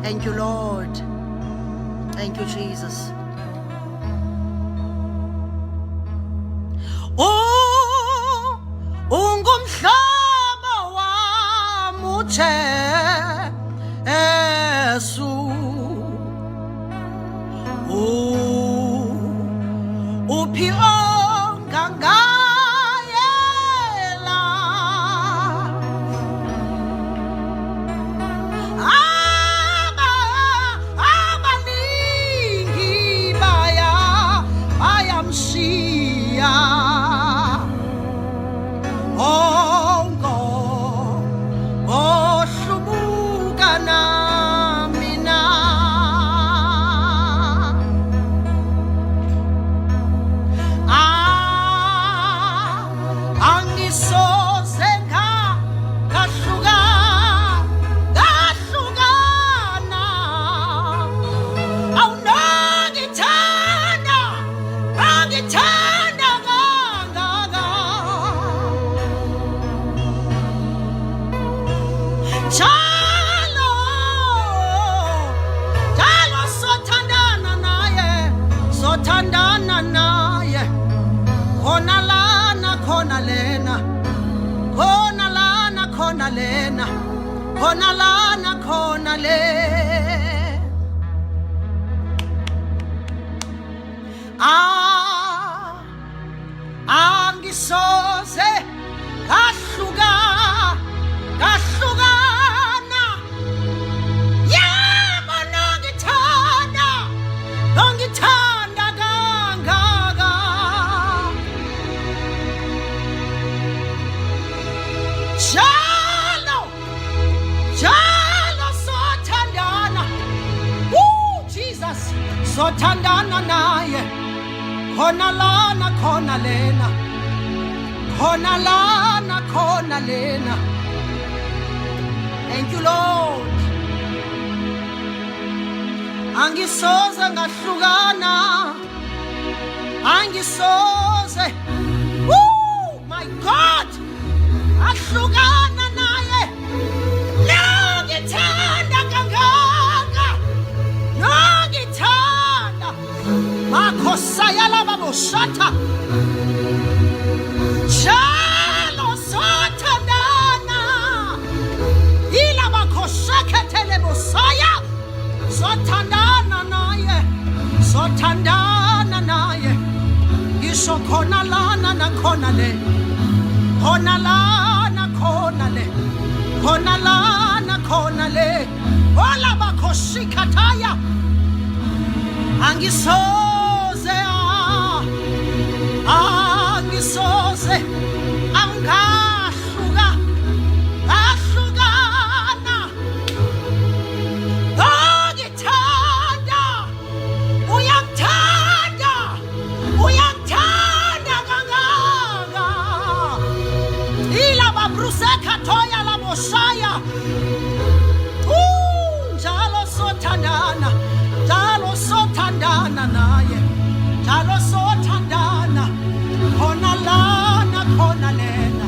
Thank you, Lord. Thank you, Jesus. Oh, ungumhlaba wami uJesu. Uphi ongangayela. Abaningi bayamshiya. Ohlubuka nami na. Angisoze ngahlukana. Awungithanda kangaka. Njalo sothandana naye, khona lana khona lena, khona lana khona lena, khona lana khona le. Angisoze ngahlukana. Yebo nongithanda kangaka. Njalo sothandana. Jesus, sothandana naye, khona lana khona lena, khona lana khona lena. Thank you, Lord. Angisoze ngahlukana, angisoze. My God, ahlukana naye. Nongithanda kangaka, nongithanda. Makhosayala baboshata. Njalo sothandana. Ila bakhoshekethele bosaya. Sothandana naye. Ngisho khona lana nakhona le. Khona lana khona le. Khona lana khona le. Ola bakhoshikhathaya. Angisoze ngahlukana. Ngithanda, uyangithanda kangaka. Ila babruseka thoya la boshaya. Njalo sothandana naye, njalo sothandana. Khona lana khona lena,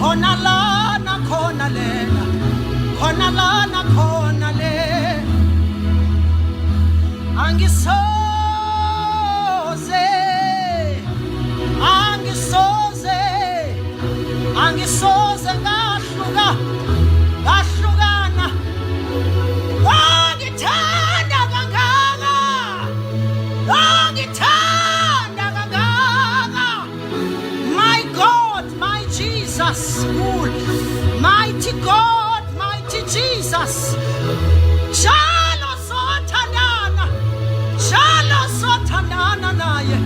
khona lana khona lena, khona lana khona le. Angisoze ngahlukana. Ngithanda kangaka. My God, my Jesus, mighty God, mighty Jesus. Njalo sothandana naye.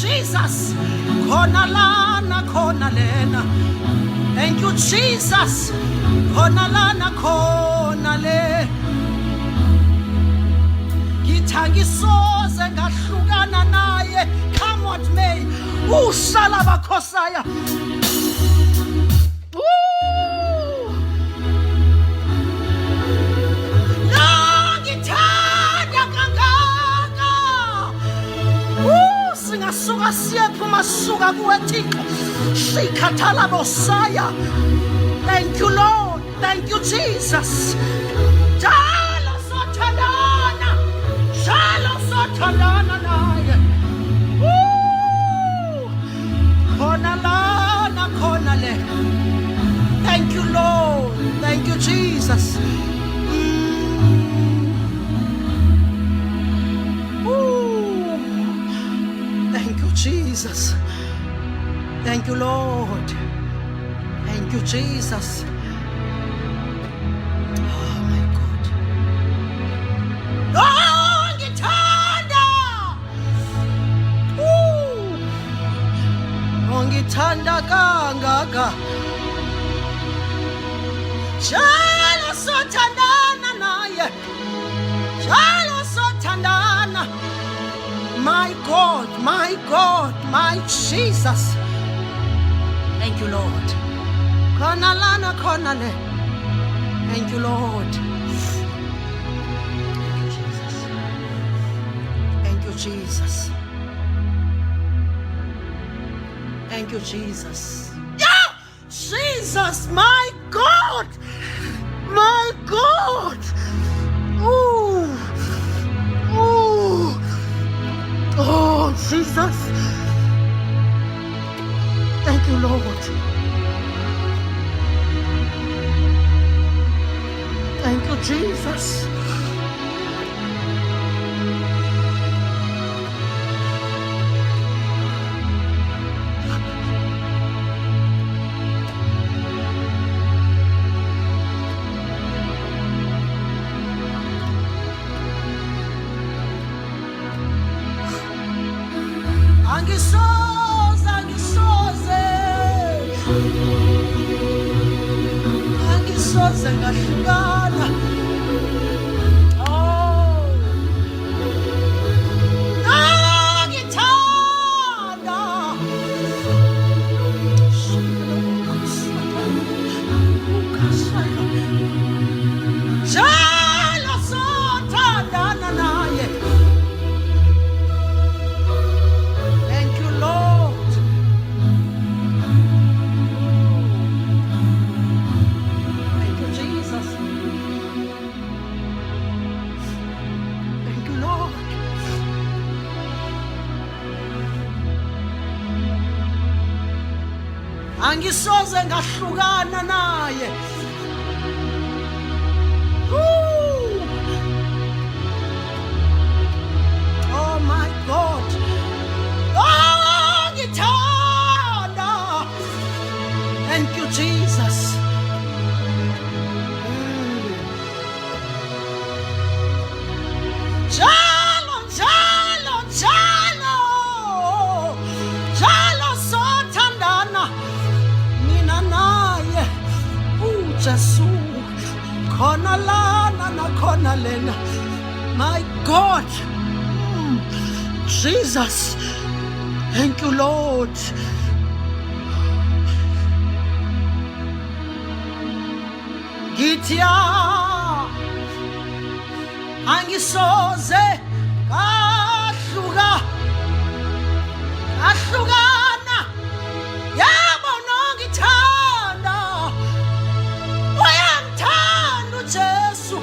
Jesus, khona lana khona lena. Thank you, Jesus. Khona lana khona le. Ngisoze ngahlukana naye. Come what may. Ushala bakhosaya. Ngithanda kangaka. Singasuka siyephuma suka kuwe Thixo. Sikhathala bosaya. Thank you, Lord. Thank you, Jesus. Lord. Thank you, Jesus. Oh, my God. Oh, ngithanda. Oh, ngithanda kangaka. Njalo sothandana naye. Njalo sothandana. My God, my God, my Jesus. Thank you, Lord. Khona lana khona le. Thank you, Lord. Thank you, Jesus. Thank you, Jesus. Yeah! Jesus, my God! My God! Ooh! Ooh! Oh, Jesus. Thank you, Lord. Thank you, Jesus. Angisoze, angisoze. Angisoze ngahlukana. Oh. Ngithanda. Njalo sothandana naye. Thank you, Lord. Thank you, Jesus. Thank you, Lord. Angisoze ngahlukana naye. Woo! Oh my God. Oh, ngithanda. Thank you, Jesus. Njalo, njalo, njalo. Njalo sothandana. Mina naye. Jesu. Khona lana nakhona lena. My God. Jesus. Thank you, Lord. Gitya. Angisoze kahlukana. Yabo nongithanda. Uyamthanda uJesu.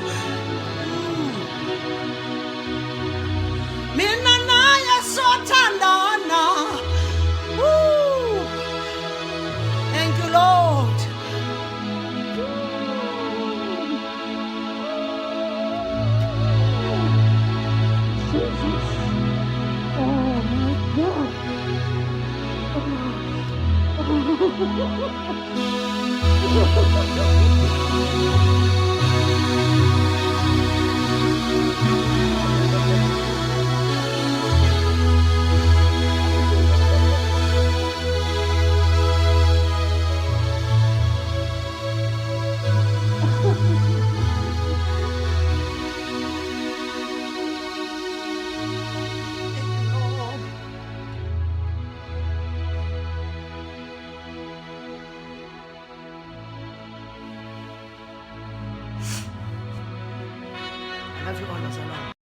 Mina naye sothandana. Woo! Thank you, Lord. Oh.